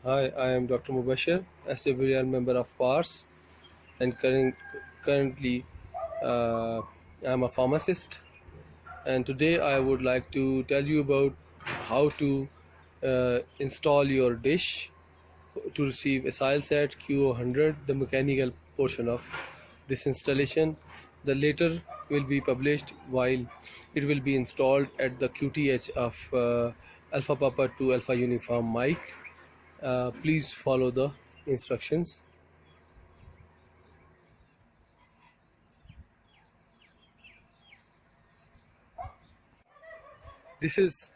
Hi, I am Dr. Mubashir, SWR member of PARS, and currently uh, I'm a pharmacist. And today I would like to tell you about how to install your dish to receive ASILSAT QO100, the mechanical portion of this installation. The later will be published while it will be installed at the QTH of Alpha Papa to Alpha Uniform Mike. Please follow the instructions. This is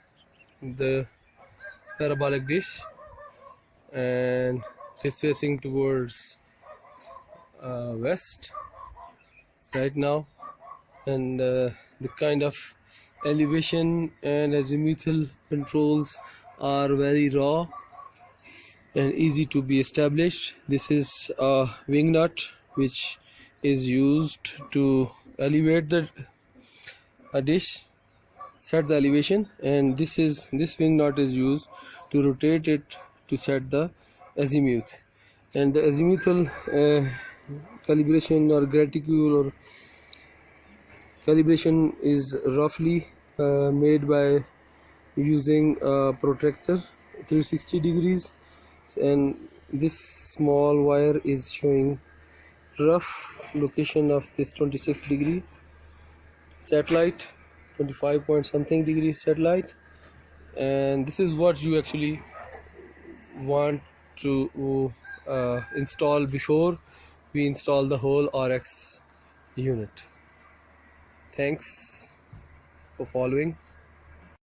the parabolic dish, and it is facing towards west right now, and the kind of elevation and azimuthal controls are very raw and easy to be established. This is a wing nut which is used to elevate the dish, set the elevation, and this wing nut is used to rotate it to set the azimuth. And the azimuthal calibration or graticule or calibration is roughly made by using a protractor 360 degrees, and this small wire is showing rough location of this 26-degree satellite, 25 point something degree satellite, and this is what you actually want to install before we install the whole RX unit. Thanks for following.